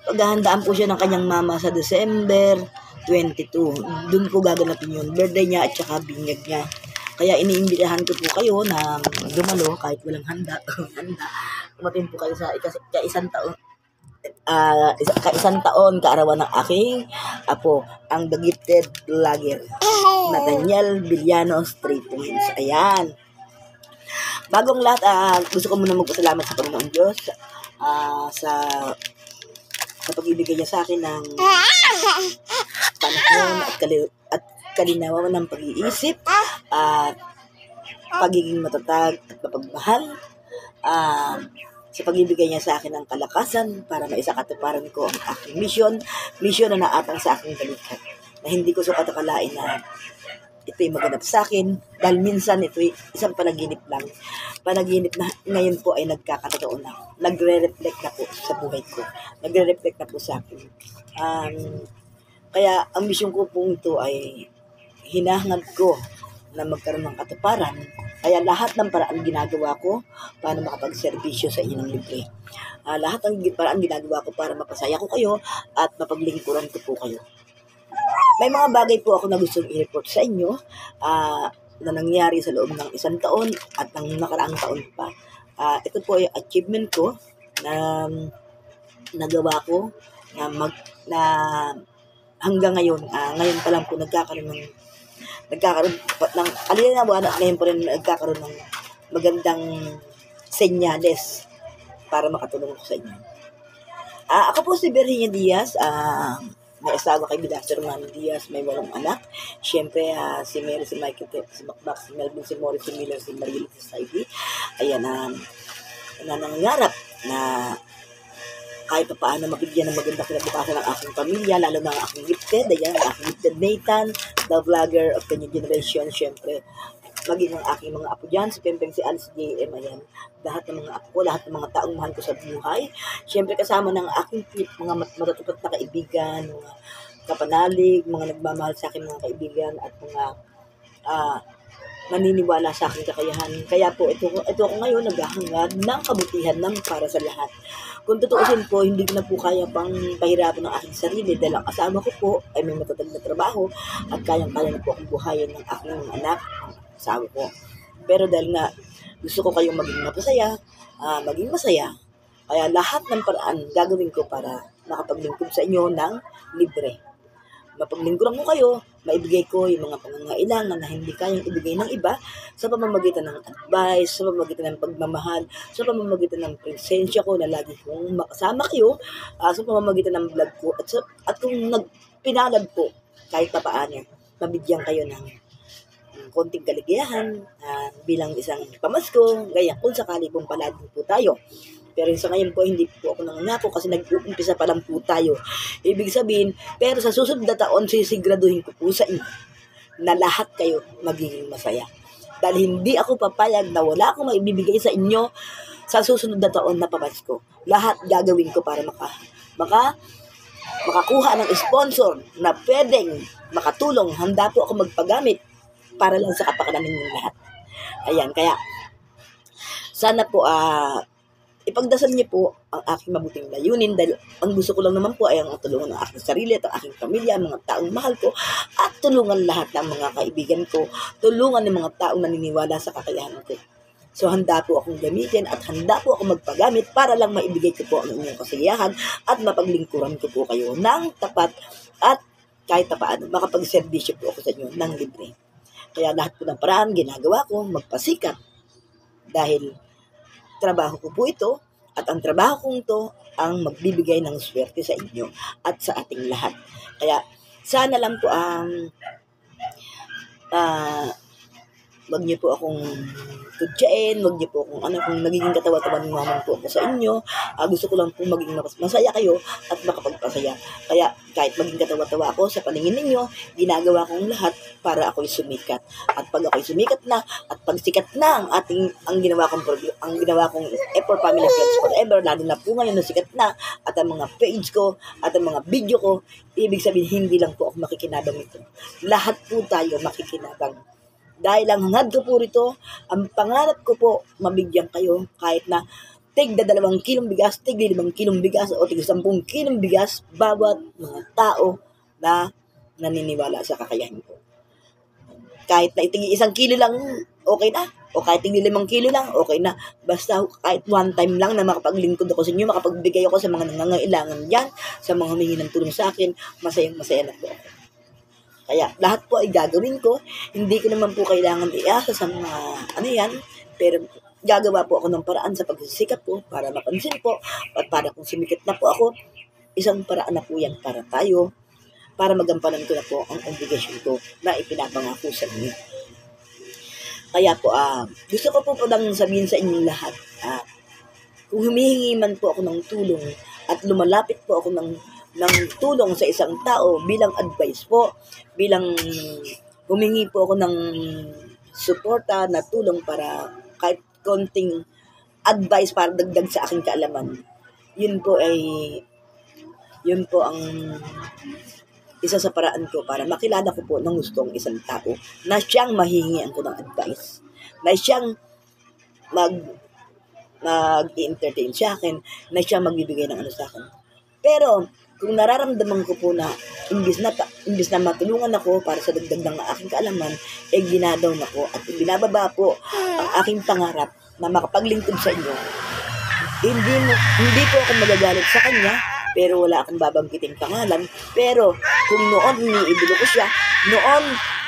paghahandaan po siya ng kanyang mama sa December 22. Doon po gaganapin yun. Birthday niya at saka binyag niya. Kaya iniimbitahan ko po kayo na dumalo kahit walang handa. Umatin po kayo sa kaisang taon. Kaisang taon kaarawan ng aking apo, ang The Gifted Vlogger, Nathaniel Villanos 3 points. Ayan. Bagong lahat, gusto ko muna magpasalamat sa Panginoon Diyos sa pag-ibigay niya sa akin ng panahon at kalinawan ng pag-iisip at pagiging matatag at mapagmahal, sa pag-ibigay niya sa akin ng kalakasan para maisakatuparan ko ang aking mission na naatang sa aking balikat, na hindi ko sukatakalain na ito'y maganap sa akin, dahil minsan ito'y isang panaginip lang. Panaginip na ngayon po ay nagkakatotoo na. Nagre-reflect na po sa buhay ko. Nagre-reflect na po sa akin. Kaya ang mission ko po ito ay hinahangad ko na magkaroon ng katuparan. Kaya lahat ng paraan ginagawa ko para makapagserbisyo sa inyo ng libre. Lahat ng paraan ginagawa ko para mapasaya ko kayo at mapaglingkuran ko po kayo. May mga bagay po ako na gustong i-report sa inyo na nangyari sa loob ng isang taon at ng nakaraang taon pa. Ito po ay achievement ko na nagawa ko na hanggang ngayon, ngayon pa lang po nagkakaroon ng alinawan at ngayon po rin nagkakaroon ng magandang senyales para makatulong ko sa inyo. Ako po si Virginia Diaz, may asawa kay Bilasir Romano Diaz, may 8 anak. Siyempre, si Mary, si Michael, si Macmac, si Melvin, si Morris, si Miller, si Mariel, si Saidi. Ayan, nangangarap na kahit pa paano mabigyan ng maganda kinabukasan ng aking pamilya, lalo na ang aking gifted. Ayan, ang aking gifted Nathan, the vlogger of the new generation. Siyempre, maging ang aking mga apo dyan, si Pempeng, si Alice JM, ayan, lahat ng mga apo ko, lahat ng mga taong mahal ko sa buhay. Siyempre, kasama ng aking mga matatapat na kaibigan, mga kapanalig, mga nagmamahal sa akin mga kaibigan, at mga naniniwala sa aking kakayahan. Kaya po, ito ako ngayon naghahangad ng kabutihan ng para sa lahat. Kung tutuusin po, hindi ko na po kaya pang pahirapan ng aking sarili dahil ang asawa ko po ay may matatag na trabaho at kayang-kaya na po akong buhayin ng aking anak, asawa ko. Pero dahil nga gusto ko kayong maging masaya, kaya lahat ng paraan gagawin ko para makapaglingkod sa inyo ng libre. Mapaglingkuran ko kayo, maibigay ko yung mga pangangailangan na hindi kayang ibigay ng iba sa pamamagitan ng advice, sa pamamagitan ng pagmamahal, sa pamamagitan ng presensya ko na lagi kong makasama kayo, sa pamamagitan ng vlog ko, at kung pinalad po kahit pa paano, mabigyan kayo ng konting kaligayahan bilang isang pamasko, gaya kung sakali pong palagi po tayo. Pero sa ngayon po, hindi po ako nangangako kasi nag-uumpisa pa lang po tayo. Ibig sabihin, pero sa susunod na taon, sisiguraduhin ko po sa inyo na lahat kayo magiging masaya. Dahil hindi ako papayag na wala akong maibibigay sa inyo sa susunod na taon na pamasko. Lahat gagawin ko para makakuha ng sponsor na pwedeng makatulong. Handa po ako magpagamit para lang sa kapakanan ninyong lahat. Ayan, kaya sana po ipagdasal niyo po ang aking mabuting layunin dahil ang gusto ko lang naman po ay ang tulungan ng aking sarili at ang aking pamilya, mga taong mahal ko, at tulungan lahat ng mga kaibigan ko, tulungan ng mga taong naniniwala sa kakayahan ko. So handa po akong gamitin at handa po akong magpagamit para lang maibigay ko po ang inyong kasiyahan at mapaglingkuran ko po kayo ng tapat at kahit paano makapagserbisyo po ako sa inyo ng libre. Kaya lahat po ng paraan ginagawa ko magpasikat dahil trabaho ko po ito at ang trabaho kong ito ang magbibigay ng swerte sa inyo at sa ating lahat. Kaya sana lang po wag niyo po akong kutsain, wag niyo po akong kung nagiging katawa-tawan naman po ako sa inyo. Gusto ko lang po maging masaya kayo at makapagpasaya. Kaya kahit maging katawa-tawa ako sa paningin ninyo, ginagawa kong lahat para ako'y sumikat. At pag ako'y sumikat na at pag sikat na ang ginawa kong effort Family Friends Forever, lalo na po ngayon na sikat na at ang mga page ko at ang mga video ko, ibig sabihin hindi lang po ako makikinabang ito. Lahat po tayo makikinabang. Dahil ang hangad ko po rito, ang pangarap ko po, mabigyan kayo kahit na tigda 2 kilong bigas, tigda 5 kilong bigas, o tigda 10 kilong bigas, bawat mga tao na naniniwala sa kakayahan ko. Kahit na itigil 1 kilo lang, okay na. O kahit tigil 5 kilo lang, okay na. Basta kahit one time lang na makapaglingkod ako sa inyo, makapagbigay ako sa mga nangangailangan dyan, sa mga humingi ng tulong sa akin, masayang-masaya na po ako. Kaya lahat po ay gagawin ko. Hindi ko naman po kailangan iasa sa mga pero gagawa po ako ng paraan sa pagsisikap ko para mapansin po at para kung sumikat na po ako, isang paraan na po yan para tayo, para magampanan ko na po ang obligasyon ko na ipinapangako sa inyo. Kaya po, gusto ko po palang sabihin sa inyo lahat, kung humihingi man po ako ng tulong at lumalapit po ako ng tulong sa isang tao bilang advice po, bilang humingi po ako ng suporta na tulong para kahit konting advice para dagdag sa aking kaalaman, yun po ang isa sa paraan ko para makilala ko po ng gustong isang tao na siyang mahihingian ko ng advice, na siyang mag-entertain sa akin, na siyang magbibigay ng sa akin. Pero kung nararamdaman ko po na imbis na matulungan ako para sa dagdag ng aking kaalaman, ginadaw na ko at binababa po ang aking pangarap na makapaglingkod sa inyo, hindi po ako magagalit sa kanya, pero wala akong babanggiting pangalan. Pero kung noon iniidolo ko siya, noon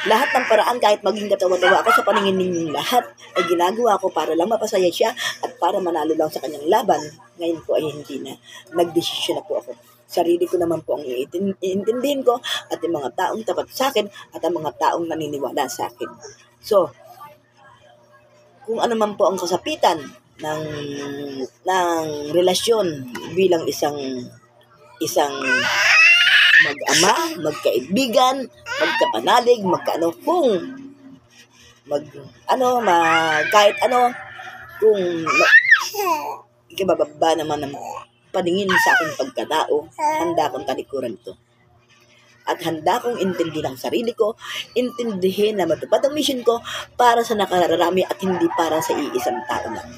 lahat ng paraan kahit maging katawa-tawa ako sa paningin ninyong lahat ay ginagawa ko para lang mapasaya siya at para manalo lang sa kanyang laban. Ngayon po ay hindi na. Nagdesisyon na po ako. Sarili ko naman po ang iintindihin ko at yung mga taong tapat sa akin at ang mga taong naniniwala sa akin. So, kung ano man po ang kasapitan ng relasyon bilang isang mag-ama, magkaibigan, magkapanalig, kung ikabababa naman ng paningin sa aking pagkatao, handa akong talikuran ito. At handa kong intindihin ang sarili ko, intindihin na matupad ang mission ko para sa nakararami at hindi para sa iisang tao lang.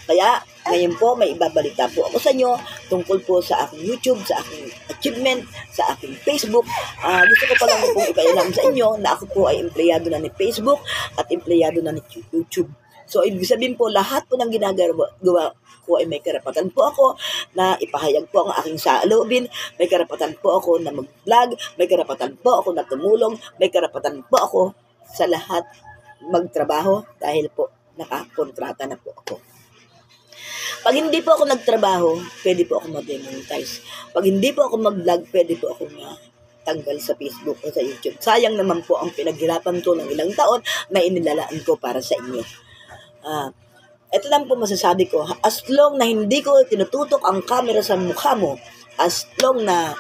Kaya, ngayon po, may ibabalita po ako sa inyo tungkol po sa aking YouTube, sa aking achievement, sa aking Facebook. Gusto ko pa lang pong ipailam sa inyo na ako po ay empleyado na ni Facebook at empleyado na ni YouTube. So, ibig sabihin po, lahat po ng ginagawa ko ay may karapatan po ako na ipahayag po ang aking saloobin, may karapatan po ako na mag-vlog, may karapatan po ako na tumulong, may karapatan po ako sa lahat magtrabaho dahil po nakakontrata na po ako. Pag hindi po ako nagtrabaho, pwede po ako mag-demonetize. Pag hindi po ako mag-vlog, pwede po ako tanggal sa Facebook o sa YouTube. Sayang naman po ang pinaghirapan ko ng ilang taon na inilalaan ko para sa inyo. Ito lang po masasabi ko, as long na hindi ko tinututok ang camera sa mukha mo, as long na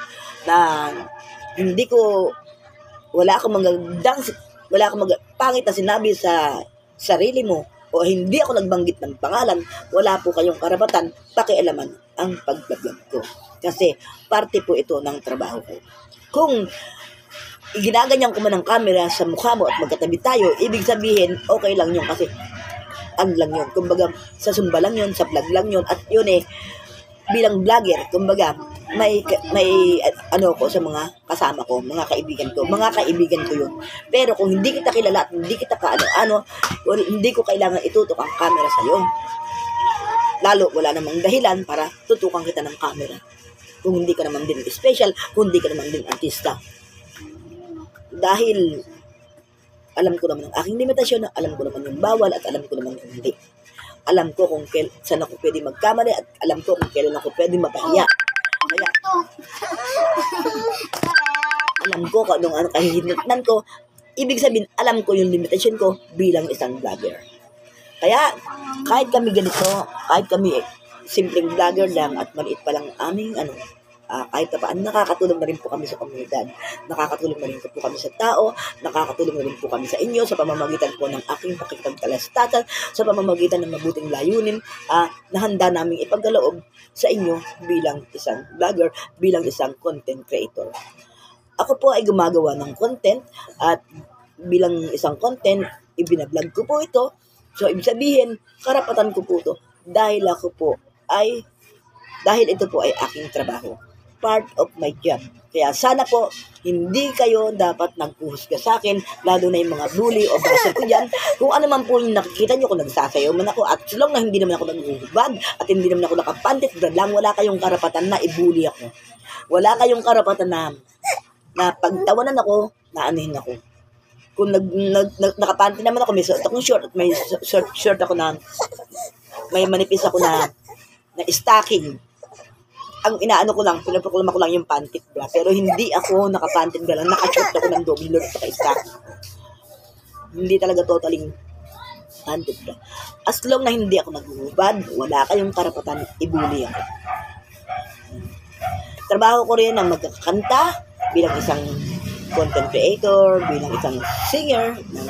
hindi ko, wala akong pangit na sinabi sa sarili mo, o hindi ako nagbanggit ng pangalan, wala po kayong karapatan pakialaman ang pag-vlog ko. Kasi parte po ito ng trabaho ko. Kung ginaganyan ko man ang camera sa mukha mo at magkatabi tayo, ibig sabihin, okay lang yun kasi lang yun. Kumbaga, sa sumba lang yun, sa vlog lang yun, at yun bilang vlogger, kumbaga, may ko sa mga kasama ko, mga kaibigan ko yun. Pero kung hindi kita kilala at hindi kita hindi ko kailangan itutok ang camera sa'yo. Lalo, wala namang dahilan para tutukan kita ng camera. Kung hindi ka naman din special, kung hindi ka naman din artista. Dahil, alam ko naman ang aking limitasyon, alam ko naman yung bawal, at alam ko naman yung hindi. Alam ko kung saan ako pwede magkamali at alam ko kung kailan ako pwede mapahiya. Kaya, alam ko kung anong kahihinatnan ko. Ibig sabihin, alam ko yung limitasyon ko bilang isang vlogger. Kaya, kahit kami ganito, kahit kami simpleng vlogger lang at maliit pa lang aming kahit pa paano, nakakatulong na rin po kami sa komunidad. Nakakatulong na rin po kami sa tao, nakakatulong na rin po kami sa inyo sa pamamagitan po ng aking pakikipagtalastatan, sa pamamagitan ng mabuting layunin na handa naming ipagkaloob sa inyo bilang isang vlogger, bilang isang content creator. Ako po ay gumagawa ng content at bilang isang content, ibinablog ko po ito. So, ibig sabihin, karapatan ko po ito dahil ako po ay dahil ito po ay aking trabaho. Part of my job. Kaya sana po, hindi kayo dapat nagpuhusga sa akin, lalo na yung mga bully o basa ko dyan. Kung ano man po yung nakikita nyo, kung nagsasayaw man ako, at long na hindi naman ako naghuhubad, at hindi naman ako nakapandit, lang, wala kayong karapatan na ibully ako. Wala kayong karapatan na pagtawanan ako, naanuhin ako. Kung nakapanty naman ako, may suot akong short, at may short ako na, may manipis ako na stocking. Ang inaano ko lang, pinaproklama ko lang yung panty bra. Pero hindi ako nakapanty bra lang, naka-short ako ng double at saka-stocking. Hindi talaga totaling panty bra. As long na hindi ako naghuhubad, wala kayong karapatan ibuli ako. Trabaho ko rin ang magkakanta bilang isang content creator, bilang isang singer ng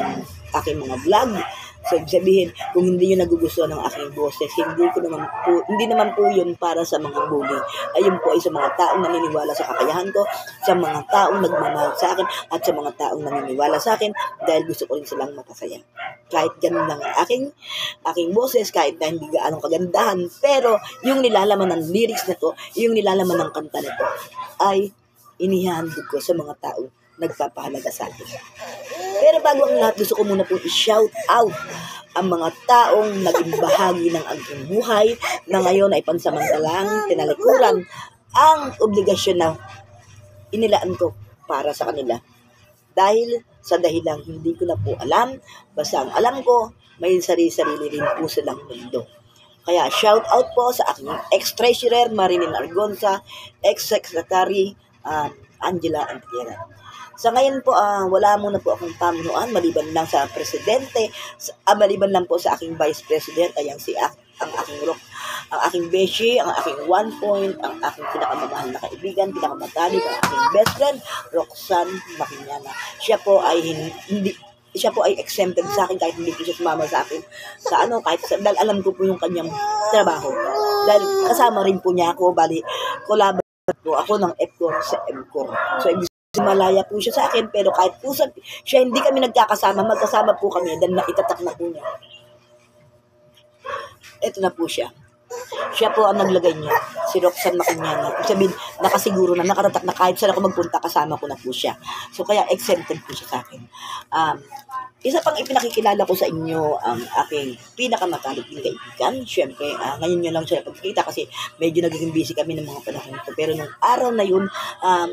aking mga vlog. So, ibig sabihin, kung hindi yun nagugustuhan ng aking boses, hindi naman po yun para sa mga bully. Ayun po ay sa mga taong naniniwala sa kakayahan ko, sa mga taong nagmamahal sa akin, at sa mga taong naniniwala sa akin dahil gusto ko rin silang mapasaya. Kahit ganun lang aking boses, kahit na hindi gaanong kagandahan, pero yung nilalaman ng lyrics na to, yung nilalaman ng kanta na to, ay inihandog ko sa mga taong nagpapahalaga sa akin. Pero bago ang lahat, gusto ko muna po i-shout out ang mga taong naging bahagi ng aking buhay na ngayon ay pansamantalang tinalikuran ang obligasyon na inilaan ko para sa kanila. Dahil sa dahilang hindi ko na po alam, basta ang alam ko, may sarili-sarili rin po silang mundo. Kaya shout out po sa aking ex-treasurer Marilyn Argonza, ex-secretary Angela Antiera. Sa ngayon po, wala muna po akong pamunuan, maliban lang sa presidente, maliban lang po sa aking vice president, ayan ang aking rock, ang aking beshi, ang aking 1 point, ang aking pinakamamahal na kaibigan, pinakamatalik, ang aking best friend, Roxanne Maquiñana. Siya po ay exempted sa akin kahit hindi po siya sumama sa akin dahil alam ko po yung kanyang trabaho. Dahil kasama rin po niya ako, collaborate po ako ng EPCOR sa EMCOR. So, malaya po siya sa akin, pero kahit po siya hindi kami magkasama po kami dahil naitatak na po niya. Ito na po siya. Siya po ang naglagay niya, si Roxanne Maquiñana. Sabihin, nakasiguro na, nakatatak na kahit saan ako magpunta, kasama ko na po siya. So, kaya exempted po siya sa akin. Isa pang ipinakikilala ko sa inyo ang aking pinakamatalik na kaibigan. Siyempre, ngayon nyo lang siya pagkikita kasi medyo naging busy kami ng mga panahon ko. Pero nung araw na yun,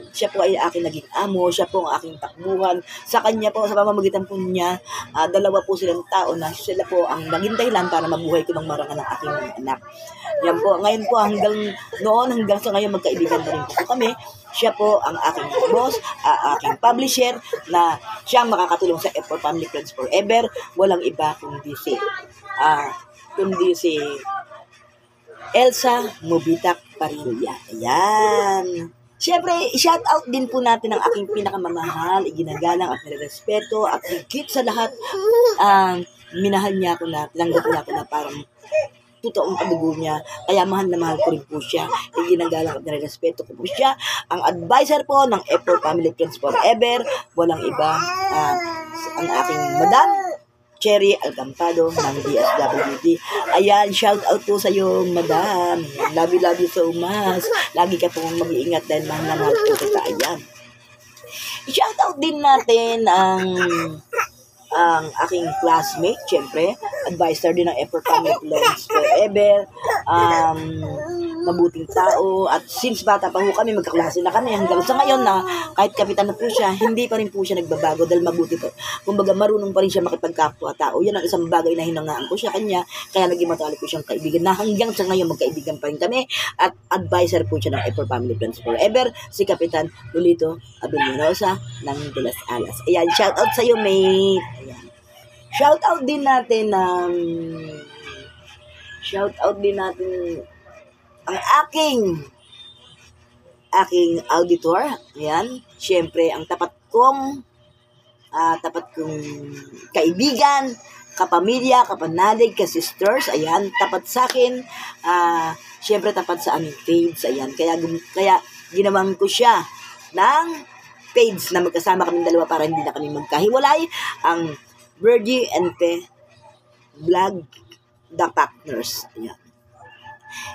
siya po ay aking naging amo, siya po ang aking takbuhan. Sa kanya po, sa pamamagitan po niya, dalawa po silang tao na sila po ang naging dahilan para mabuhay ko ng marangal ng aking anak. Yan po, ngayon po hanggang sa ngayon magkaibigan na rin po kami. Siya po ang aking boss, aking publisher na siyang makakatulong sa F4 Family Friends Forever. Walang iba kundi si Elsa Mobitak Parilla. Ayan. Siyempre, shout out din po natin ang aking pinakamamahal, iginagalang at nirespeto at higit sa lahat, minahal niya ako na, tinanggap niya ako na parang totoong kadugo niya, kaya mahal na mahal ko rin po siya, iginagalang at nirespeto ko po siya, ang advisor po ng F4 Family Friends Forever, walang iba, ang aking madam, Cherry Alcampado ng DSWD. Ayan, shout out po sa iyo, madam. Love you so much. Lagi ka pong mag-iingat dahil mahal na mahal po kita. Ayan. I-shout out din natin ang aking classmate, syempre, advisor din ng F4 Family Friends Forever, mabuting tao, at since bata pa ho kami, magkaklase na kami, hanggang sa ngayon na kahit kapitan na po siya, hindi pa rin po siya nagbabago dahil mabuti po. Kumbaga, marunong pa rin siya makipagkapwa-tao. Yan ang isang bagay na hinangaan ko siya kanya, kaya naging matalik ko siyang kaibigan na hanggang sa ngayon magkaibigan pa rin kami, at advisor po siya ng F4 Family Friends Forever, si Kapitan Lolito Abelinosa ng De Las Alas. Ayan, shout out sa iyo, mate. Ayan. Shout out din natin ang aking auditor. Ayan, syempre ang tapat kong kaibigan, kapamilya, kapanalig, kasisters. Ayan, tapat sa akin. Syempre tapat sa aming page. Ayan, kaya ginawan ko siya ng page na magkasama kaming dalawa para hindi na kami magkahiwalay. Ang Virgie and Pe Vlog The Partners. Ayan.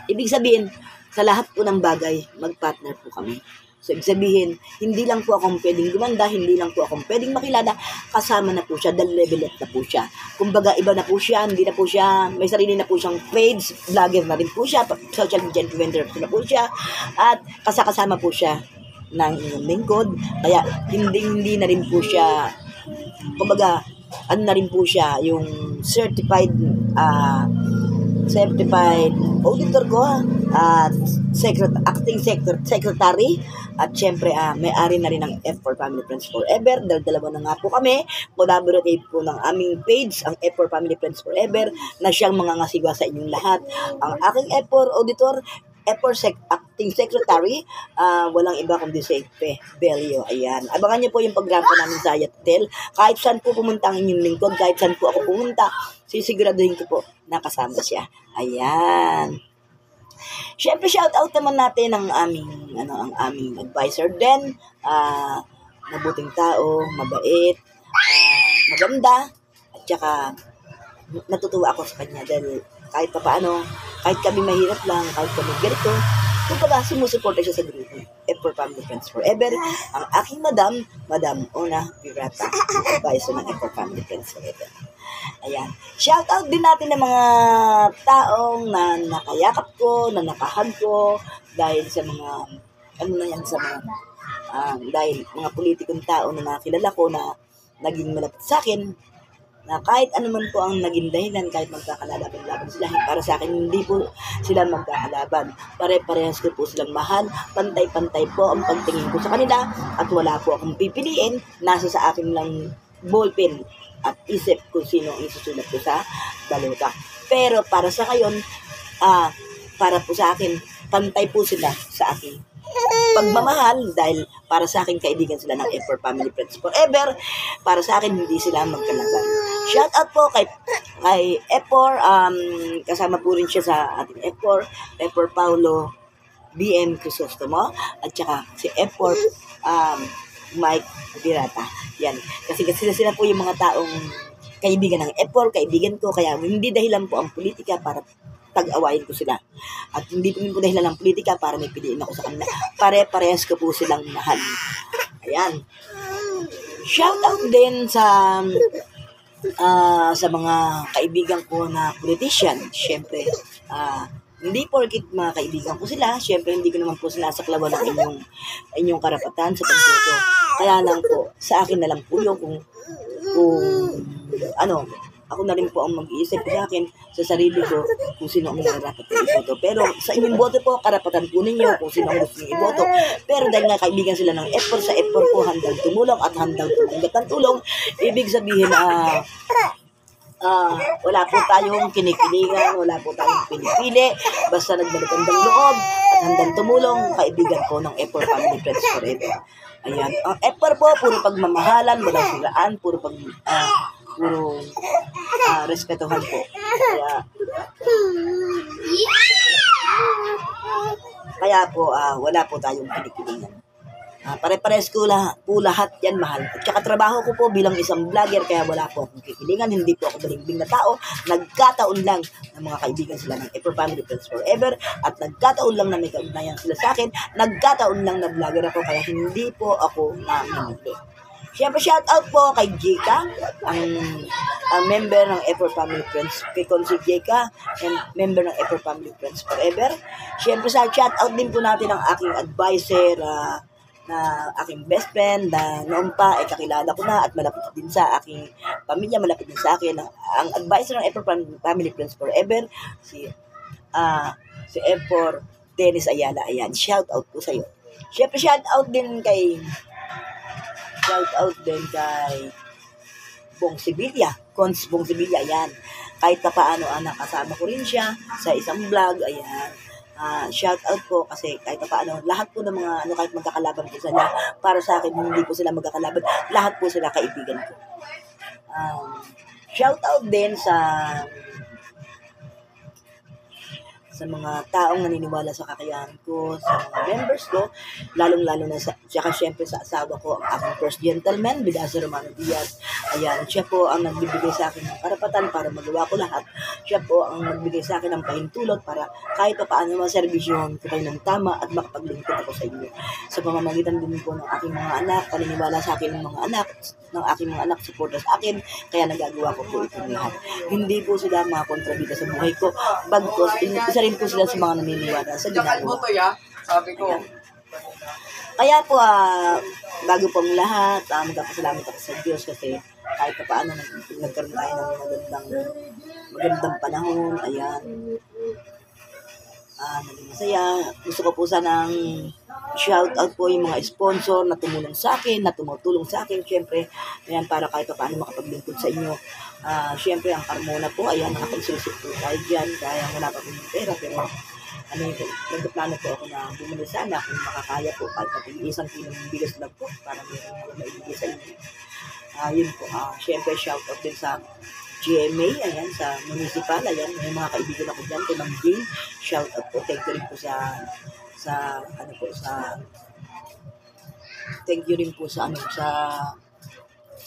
Ibig sabihin, sa lahat po ng bagay, mag-partner po kami. So, ibig sabihin, hindi lang po akong pwedeng gumanda, hindi lang po akong pwedeng makilala, kasama na po siya, dahil level up na po siya. Kumbaga, iba na po siya, hindi na po siya, may sarili na po siyang page, vlogger na rin po siya, social media influencer na po siya, at kasama po siya ng inyong lingkod, kaya hindi na rin po siya, kumbaga, ano na rin po siya, yung certified auditor ko at acting secretary at syempre may-ari na rin ng F4 Family Friends Forever dahil dalawa na nga po kami, collaborative po ng aming page ang F4 Family Friends Forever na siyang mga ngasiwa sa inyong lahat. Ang aking F4 auditor, F4 acting secretary, walang iba kundi si F. Belio. Ayan. Abangan niyo po yung pagrampa namin sa Yatel. Kahit saan po pumunta ang inyong lingkod, kahit saan po ako pumunta, sisiguraduhin ko po nakasama siya. Ayan. Siyempre, shout out naman natin ang aming advisor din. Mabuting tao, mabait, maganda, at saka natutuwa ako sa kanya dahil kahit pa paano, kahit kami mahirap lang, kahit kami ganito, kumbaga sumusuporta siya sa grupo. F4 Family Friends Forever, ang aking Madam Ona Pirata, advisor ng F4 Family Friends Forever. Ayan. Shout out din natin ng mga taong na nakayakap ko, na nakahag ko, dahil sa mga, dahil mga politikong tao na nakilala ko na naging malapit sa akin, na kahit ano man po ang naging dahilan, kahit magkakalaban-laban sila, para sa akin hindi po sila magkakalaban. Pare-parehas ko po silang mahal, pantay-pantay po ang pagtingin ko sa kanila, at wala po akong pipiliin, nasa sa akin lang ballpen at isip kung sino ang isusulat ko sa balota. Pero para sa kayon, para po sa akin, pantay po sila sa akin pagmamahal dahil para sa akin kaibigan sila ng F4 Family Friends Forever. Para sa akin hindi sila magkalaban. Shout out po kay F4, kasama po rin siya sa ating F4 Paulo BM Crisostomo at saka si F4 Mike Pirata. Yan. Kasi sila po yung mga taong kaibigan ng F4, kaibigan ko, kaya hindi dahilan po ang politika para pag-awayin ko sila. At hindi po dahilan ng politika para may piliin ako sa kanila. Pare-parehas ko po silang mahal. Ayan. Shout out din sa mga kaibigan ko na politician. Siyempre, hindi porkit mga kaibigan ko sila, siyempre hindi ko naman po sinasaklawan ng inyong karapatan sa pagboto. Kaya lang po, sa akin na lang po yun kung ako na rin po ang mag-iisip sa akin, sa sarili ko, kung sino ang nararapat na iboto. Pero sa inyong boto po, karapatan po ninyo kung sino ang gusto nyo iboto. Pero dahil nga kaibigan sila ng F4, sa F4 po handang tumulong at handang tumanggap ng tulong, ibig sabihin wala po tayong kinikilingan, wala po tayong pinipili, basta nagbalik-andang loob at handang tumulong, kaibigan ko ng F4 Family Friends Forever. Ayan. Ang F4 po, puro pagmamahalan, walang silaan, puro respetuhan po. Kaya po, wala po tayong kinikilingan. Pare-pares ko po lahat yan mahal. At saka trabaho ko po bilang isang vlogger, kaya wala po akong kikilingan, hindi po ako balimbing na tao. Nagkataon lang na mga kaibigan sila ng F4 Family Friends Forever, at nagkataon lang na may kaugnayan sila sa akin, nagkataon lang na vlogger ako, kaya hindi po ako namimili. Siyempre, shout out po kay Jeka, ang member ng F4 Family Friends, kay Consi Jeka, and member ng F4 Family Friends Forever. Siyempre, sa shout out din po natin ang aking advisor, na aking best friend na noon pa kakilala ko na at malapit din sa aking pamilya, malapit din sa akin ang advisor ng F4 Family Friends Forever, si F4 Dennis Ayala. Ayan, shout out po sa iyo. Siyempre, shout out din kay Bong Sevilla, Cons Bong Sevilla. Ayan, kahit pa paano nakasama ko rin siya sa isang vlog. Ayan, shout out po kasi kahit pa paano, lahat po ng mga kahit magkakalaban po sila, para sa akin hindi po sila magkakalaban, lahat po sila kaibigan ko. Shout out din sa sa mga taong naniniwala sa kakayahan ko, sa mga members ko, lalong-lalo na tsaka syempre sa asawa ko, ang aking first gentleman, Bidasa Romano Diaz. Ayan, siya po ang nagbibigay sa akin ng karapatan para magawa ko lahat. Siya po ang nagbigay sa akin ng pahintulot para kahit pa paano maserbisyohan ko kayo ng tama at makapaglingkod ako sa inyo. Sa pamamagitan din po ng aking mga anak, paniniwala sa akin ng mga anak, ng aking mga anak, suporta sa akin, kaya nagagawa ko po itong lahat. Hindi po sila mga kontrabida sa buhay ko, bagkos, isa rin po sila sa mga naniniwala sa ginagawa. Sabi ko. Kaya po, bago pong lahat, magpapasalamat ako sa Diyos kasi kahit pa paano nagkaroon tayo ng magandang panahon. Ayan. Naging masaya. Gusto ko po sanang shout out po yung mga sponsor na tumulong sa akin, na tumutulong sa akin. Siyempre, ayan, para kahit pa paano makapaglingkod sa inyo. Siyempre, ang Carmona po, ayan, nakapagsilisip po tayo dyan. Kaya wala pa po yung pera, pero nagplano po ako na bumili sana kung makakaya po kahit pati isang kilong bigas lang po para may maibigay sa inyo. Yun po, siyempre, shout out din sa GMA, ayan, sa municipal, ayan, may mga kaibigan ako dyan, kay Ma'am Jane, shout out po, thank you rin po thank you rin po sa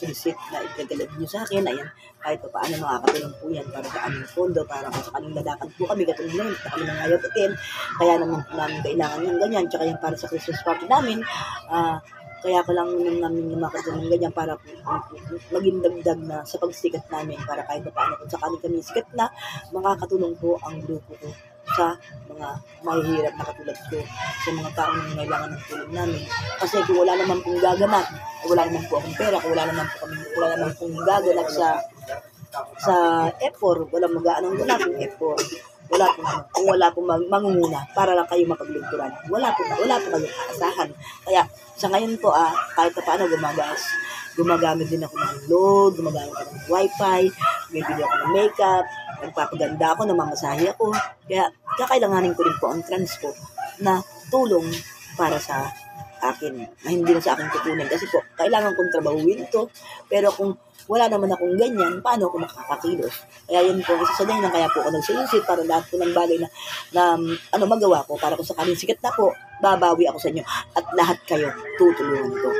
visit na ipagalag niyo sa akin, ayan, kahit pa paano makakatulong po yan para sa aming pondo, para kung sakaling lalakad po kami, katulad ngayon, kami ng Ayot Hotel, kaya naman po namin kailangan yung ganyan, tsaka yung para sa Christmas party namin, kaya pa lang namin lumakad ng ganyan para maging dagdag na sa pagsikat namin para kahit paano kung sakaling kami sikat na, makakatulong po ang grupo ko sa mga mahihirap na katulad ko, sa mga taong nangailangan ng tulong namin. Kasi kung wala naman pong gaganap, wala naman po akong pera, kung wala naman pong gaganap sa effort, walang mag-aanong ganap yung effort. Kung wala pong mangunguna para lang kayo mapaglingkuran. Wala po kayong aasahan. Kaya sa ngayon po, kahit pa paano gumagamit din ako ng load, gumagamit ako ng wifi, bibili ako ng makeup, nagpapaganda ako, namamasahe ako. Kaya kakailanganin ko rin po ang transpo na tulong para sa akin, na hindi na sa akin kukunin. Kasi po, kailangan kong trabahuin ito. Pero kung wala naman akong ganyan, paano ako makakakilos? Kaya yun po, isa sa dahilan kaya po ako nagsilisip para lahat po ng bagay na magawa ko, para kung sakaling sikat na po, babawi ako sa inyo at lahat kayo tutulungan ko.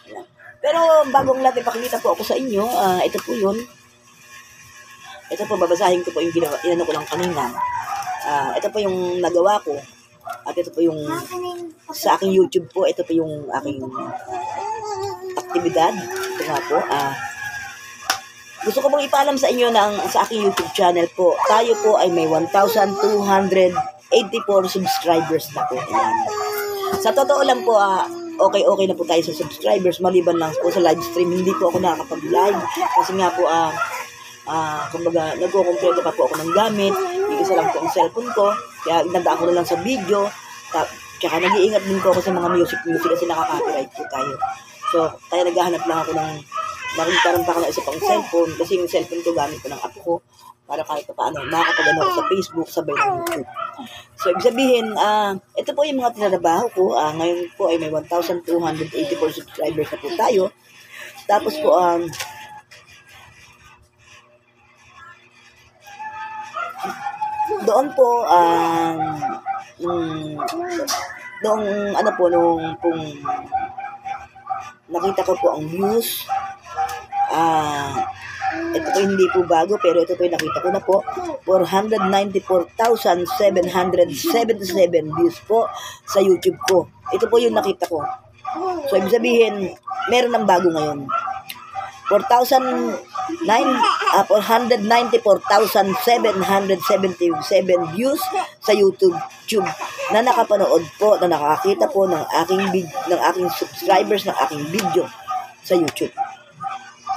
Ayan. Pero bagong lahat ipakikita po ako sa inyo, ito po yun. Ito po, babasahin ko po yung ginawa, inano ko lang kanina. Ito po yung nagawa ko. At ito po yung sa aking YouTube po, ito po yung aking aktibidad. Ito nga po, gusto ko pong ipaalam sa inyo na sa aking YouTube channel po, tayo po ay may 1,284 subscribers na po. Ayan. Sa totoo lang po, okay na po tayo sa subscribers, maliban lang po sa live stream. Hindi po ako nakakapag-live kasi nga po, kumbaga, nagkukumpleto pa po ako ng gamit. Isa lang po ang cellphone ko, kaya inandaan ko na lang sa video. Tsaka nag-iingat din po ako sa mga music kasi nakaka-copyright po tayo. So, kaya naghahanap lang ako ng nagkaroon pa ako ng isa pang cellphone kasi yung cellphone ko gamit ko ng app ko para kahit pa paano makakapagano ako sa Facebook sabay ng YouTube. So, ibig sabihin, ito po yung mga tinarabaho ko. Ngayon po ay may 1,284 subscribers na po tayo. Tapos po, doon po, nung nakita ko po ang views, ito po hindi po bago, pero ito po yung nakita ko na po, 494,777 views po sa YouTube ko. Ito po yung nakita ko. So, ibig sabihin, meron ng bago ngayon. 494,777 views sa YouTube na nakapanood po, na nakakita po ng aking subscribers ng aking video sa YouTube.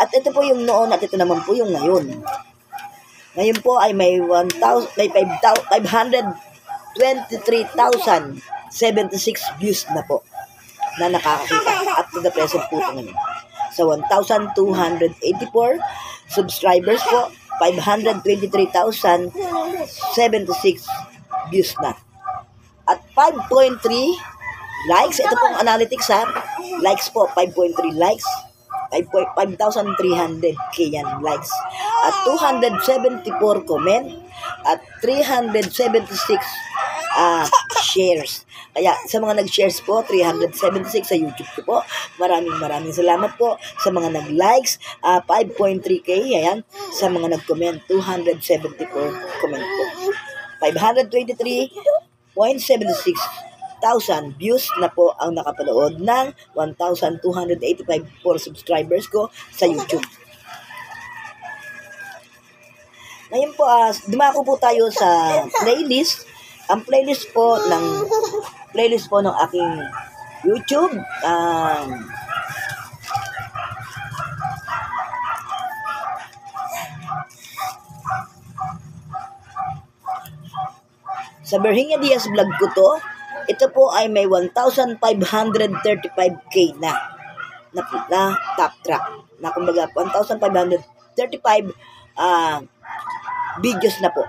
At ito po yung noon at ito naman po yung ngayon. Ngayon po ay may 523,076 views na po na nakakakita at to the present po ito ngayon. Sa 1,284 subscribers po, 523,076 views na. At 5.3 likes, ito pong analytics ha, likes po, 5.3 likes, 5,300 yan likes. At 274 comment, at 376 shares. Kaya sa mga nag-shares po, 376 sa YouTube ko po. Maraming salamat po sa mga nag-likes, 5.3K, ayan. Sa mga nag-comment, 274 comment po. 523.76,000 views na po ang nakapanood ng 1,285 for subscribers ko sa YouTube. Ngayon po, dumako po tayo sa playlist. Ang playlist po ng aking YouTube. Sa Berhinia Diaz vlog ko to, ito po ay may 1,535K na top track. Na kumbaga, 1,535 videos na po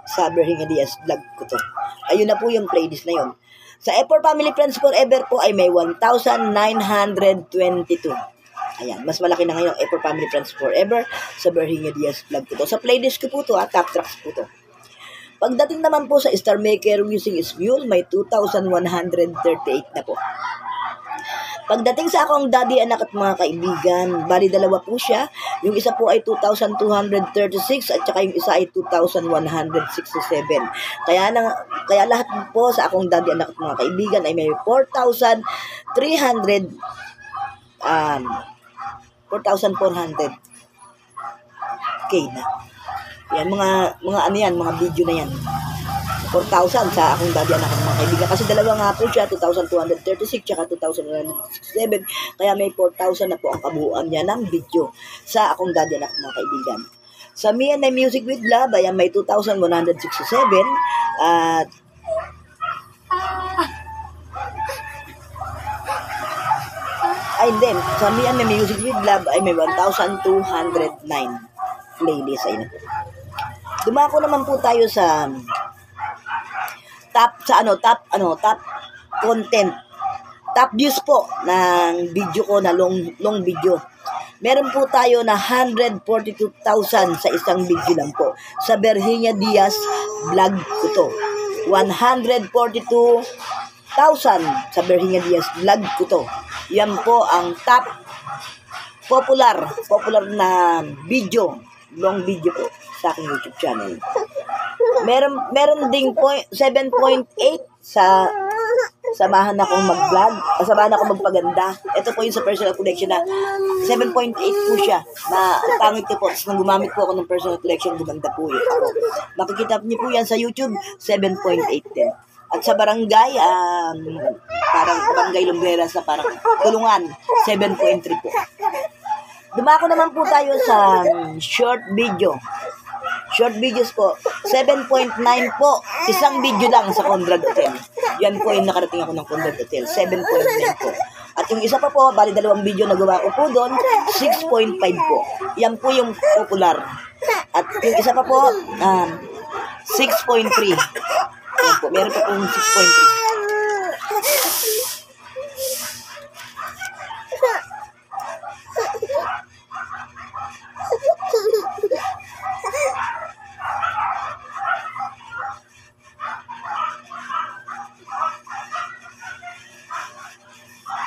sa Berhinia Diaz vlog ko to. Ayun na po yung playlist na yun. Sa F4 Family Friends Forever po ay may 1,922. Ayan, mas malaki na ngayon F4 Family Friends Forever sa Berhinia Diaz vlog ko to. Sa playlist ko po to, top tracks po to. Pagdating naman po sa Star Maker Wishing is Mule, may 2,138 na po. Pagdating sa Akong Daddy, Anak at Mga Kaibigan, bali dalawa po siya. Yung isa po ay 2,236 at saka yung isa ay 2,167. Kaya lahat po sa Akong Daddy, Anak at Mga Kaibigan ay may 4,400 K na. Yan, mga ano yan, mga video na yan. 4,000 sa Akong Daddy, Anak at Mga Kaibigan. Kasi dalawa nga po siya, 2,236 tsaka 2,167. Kaya may 4,000 na po ang kabuuan niya ng video sa Akong Daddy, Anak at Mga Kaibigan. Sa Me and My Music with Love, ayan, may 2,167. At then, sa Me and My Music with Love ay may 1,209 playlist. Ayun po. Dumako naman po tayo sa top content. Top views po ng video ko na long video. Meron po tayo na 142,000 sa isang video lang po. Sa Berhinia Diaz vlog ko to. 142,000 sa Berhinia Diaz vlog ko to. Yan po ang top popular na video, long video po sa aking YouTube channel. Meron ding 7.8 sa samahan akong mag-vlog, samahan akong magpaganda. Ito po yung sa personal collection na 7.8 po siya. Na pangit ko po. Tapos nang gumamit po ako ng personal collection, gumanda po yun ako. Makikita niyo po yan sa YouTube, 7.8 din. At sa barangay, parang barangay Lumberas na parang tulungan, 7.3 po. Dumako naman po tayo sa short video. Short videos po, 7.9 po. Isang video lang sa Conrad Hotel. Yan po yung nakarating ako ng Conrad Hotel. 7.9 po. At yung isa pa po, bali dalawang video na gawa ko po doon, 6.5 po. Yan po yung popular. At yung isa pa po, 6.3. Yan po, meron pa po yung 6.3.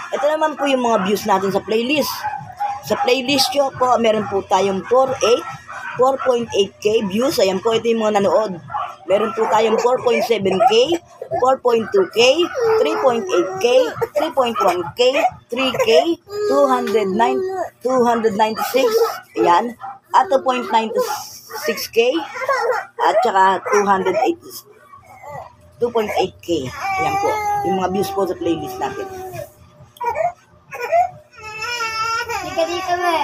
Ito naman po yung mga views natin sa playlist. Sa playlist nyo po, meron po tayong 4.8K views. Ayan po, ito yung mga nanood. Meron po tayong 4.7K, 4.2K, 3.8K, 3.1K, 3K, 296, ayan, at 2.96K, at saka 2.8K. Ayan po, yung mga views po sa playlist natin. Dito ba?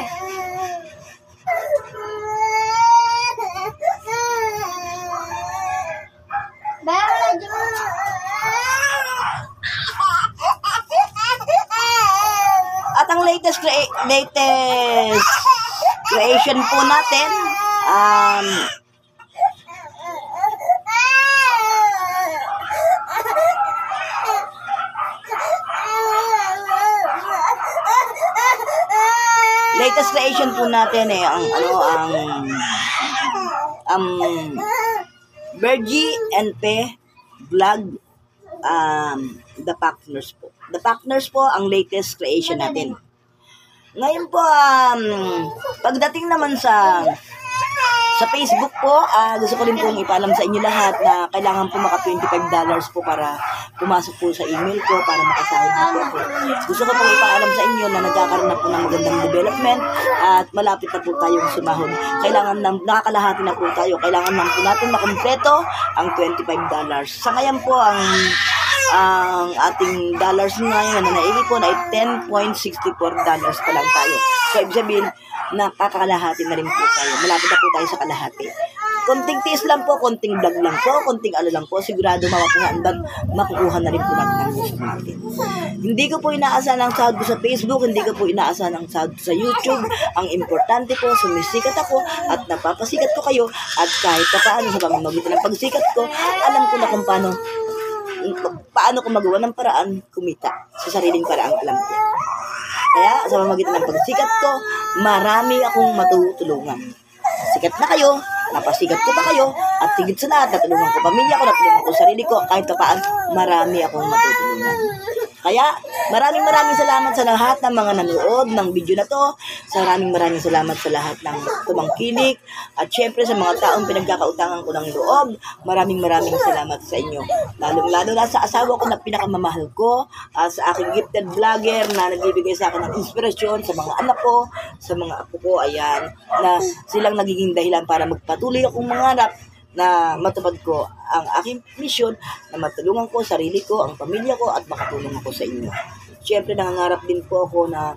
At ang latest creation po natin, latest creation po natin ang Bergie NP Vlog, The Partners po. The Partners po ang latest creation natin. Ngayon po, pagdating naman sa Facebook po, gusto ko rin pong ipaalam sa inyo lahat na kailangan po maka $25 po para pumasok po sa email ko para makasahod na po ako. Gusto ko pong ipaalam sa inyo na nagkakaroon na po ng magandang development at malapit na po tayong sumahod. Kailangan nakakalahati na po tayo. Kailangan lang po natin makumpleto ang $25. Sa ngayon po, ang ating dollars ngayon na naiipon ay $10.64 pa lang tayo. So, ibig sabihin, nakakalahati na rin po tayo. Malapit na po tayo sa kalahati. Konting tiis lang po, konting vlog lang po, konting ano lang po, sigurado makukuha na rin po natin ang gusto natin. Hindi ko po inaasahan ang sahod ko sa Facebook, hindi ko po inaasahan ang sahod ko sa YouTube. Ang importante po, sumisikat ako at napapasikat ko kayo at kahit paano sa pamamagitan ng pagsikat ko, alam ko na kung paano ko magawa ng paraan kumita sa sariling paraan alam ko. Kaya sa pamamagitan ng pagsikat ko, marami akong matutulungan. Sikat na kayo, napasikat ko pa kayo, at higit sa lahat, natulungan ko pamilya ko, natulungan ko sarili ko, kahit paano, marami akong matutulungan. Kaya, maraming salamat sa lahat ng mga nanood ng video na to. Maraming salamat sa lahat ng tumangkilik. At syempre sa mga taong pinagkakautangan ko ng loob, maraming salamat sa inyo. Lalong-lalo na sa asawa ko na pinakamamahal ko, sa aking gifted vlogger na nagbibigay sa akin ng inspirasyon, sa mga anak ko, sa mga apo ko, ayan, na silang nagiging dahilan para magpatuloy akong mangarap na matupad ko ang aking mission na matulungan ko sarili ko, ang pamilya ko at makatulong ako sa inyo. Siyempre nangangarap din po ako na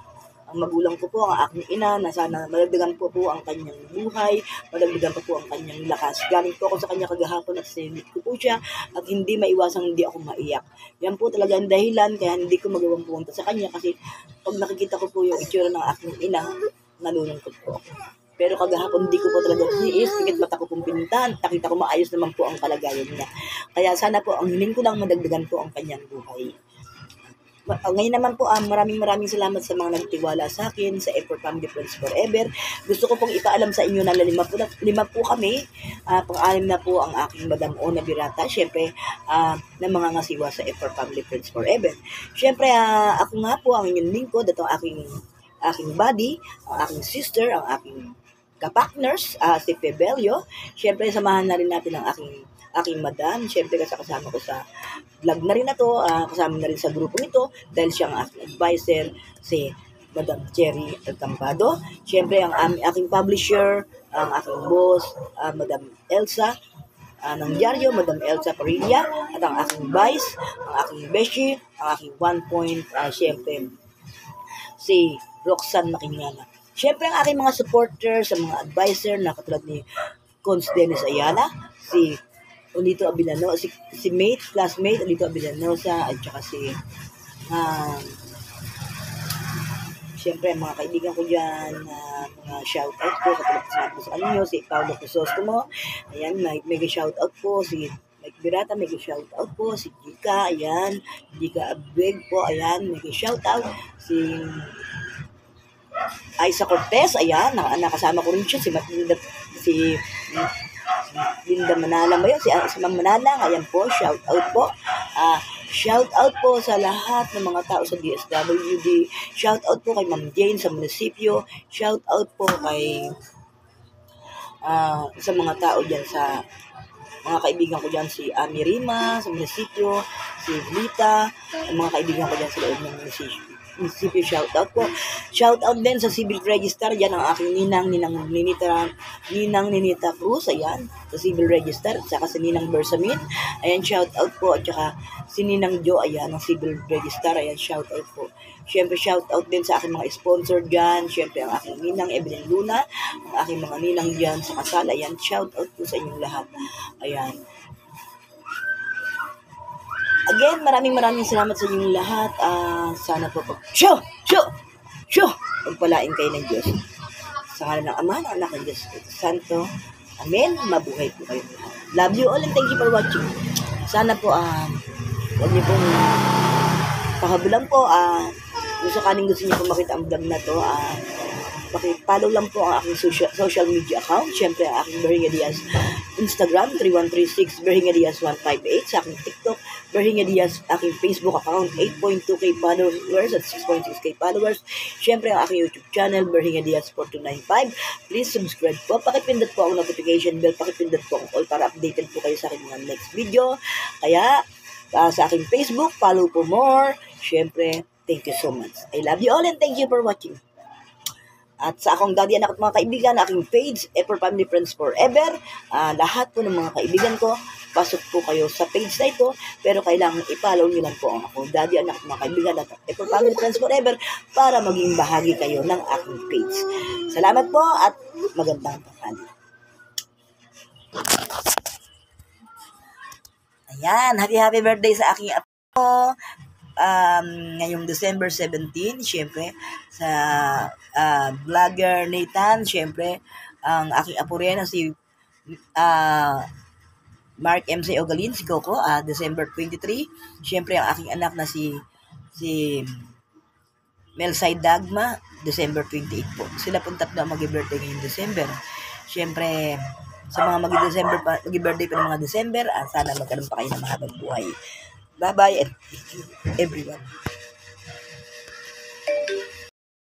ang magulang ko po, ang aking ina, na sana madagdagan po ang kanyang buhay, madagdagan po ang kanyang lakas. Galing po ako sa kanya kagahapon at sinit ko po siya at hindi maiwasang hindi ako maiyak. Yan po talaga ang dahilan kaya hindi ko magawang pumunta sa kanya kasi pag nakikita ko po yung itsura ng aking ina, nalulungkot po ako. Pero kagahapon hindi ko po talaga niis, pikit mata ko pong pinuntahan, nakita ko maayos naman po ang kalagayan niya. Kaya sana po, ang hiling ko lang madagdagan po ang kanyang buhay. Ngayon naman po, maraming salamat sa mga nagtiwala sa akin, sa Effort Family Friends Forever. Gusto ko pong ipaalam sa inyo na lima po kami, pang-anim na po ang aking Madam Ona Birata, syempre, ng mga ngasiwa sa Effort Family Friends Forever. Syempre, ako nga po, ang inyong lingkod, at ang aking buddy, ang aking sister, ang aking ka-partners, si Pebelio. Siyempre, samahan na rin natin ang aking madam. Siyempre, kasama ko sa vlog na rin na to, kasama na rin sa grupo nito, dahil siya ang aking advisor, si Madam Cherry Alcampado. Siyempre, ang aking publisher, ang aking boss, Madam Elsa, ng dyaryo, Madam Elsa Parilla, at ang aking vice, ang aking beshi, ang aking 1 point, siyempre, si Roxanne Makinyana. Siyempre, ang aking mga supporters, sa mga advisor na katulad ni Cons Dennis Ayala, si Olito Abilano, si classmate Olito Abilanosa, at saka si siyempre, mga kaibigan ko dyan, mga shoutout po, katulad sinabi ko sa kanyo, si Paolo Crisostomo, ayan, mega shoutout po, si Mike Birata, mega shoutout po, si Jika, ayan, Jika Abeg po, ayan, mega shoutout, si Aiza Cortez, ayan, nakasama ko rin siya, si Linda Manalang ba yun? Si Ma'am Manalang, ayan po, shout out po. Shout out po sa lahat ng mga tao sa DSWD. Shout out po kay Ma'am Jane sa munisipyo. Shout out po kay sa mga tao dyan sa mga kaibigan ko dyan, si Ami Rima sa munisipyo, si Vita, mga kaibigan ko dyan sa loob ng munisipyo, shout out po. Shout out din sa Civil Register, yan ang aking Ninang Ninita Cruz, ayan, sa Civil Register, at saka si Ninang Bersamin, ayan, shout out po, at saka si Ninang Jo, ayan, ang Civil Register, ayan, shout out po. Siyempre, shout out din sa aking mga sponsor dyan, siyempre, ang aking Ninang Evelyn Luna, ang aking mga Ninang dyan sa Kasal, ayan, shout out po sa inyong lahat, ayan. Again, maraming salamat sa inyong lahat. Sana po pagpalain kayo ng Diyos. Sa ngalan ng Ama, ng Anak, ng Diyos Santo. Amen. Mabuhay po kayo lahat. Love you all and thank you for watching. Sana po, huwag niyo pong pahabulan po. Kung sakaling gusto niyo po makita ang vlog na to, paki-follow lang po ang aking social media account. Siyempre, ang aking Berhinga Diaz Instagram, 3136 Berhinga Diaz 158. Sa aking TikTok, Berhinga Diaz, aking Facebook account, 8.2k followers at 6.6k followers. Siyempre, ang aking YouTube channel, Berhinga Diaz 4295. Please subscribe po. Pakipindot po ang notification bell. Pakipindot po ang all para updated po kayo sa aking mga next video. Kaya, sa aking Facebook, follow po more. Siyempre, thank you so much. I love you all and thank you for watching. At sa akong daddy, anak at mga kaibigan, aking page, Ever Family Friends Forever, lahat po ng mga kaibigan ko, pasok po kayo sa page na ito, pero kailangan i-follow nyo lang po ang akong daddy, anak at mga kaibigan, at Ever Family Friends Forever, para maging bahagi kayo ng aking page. Salamat po at magandang tanghali. Ayan, happy birthday sa aking apo. Ngayong December 17, syempre, sa vlogger Nathan, syempre, ang aking apo rin na si Mark MC Ogalin, si Coco, December 23. Syempre, ang aking anak na si Melsay Dagma, December 28 po. Sila pong tatlo ang mag-birthday ngayong December. Syempre, sa mga mag-birthday pa ng mga December, sana magkaroon pa kayo ng mahabang buhay. Bye-bye and everyone.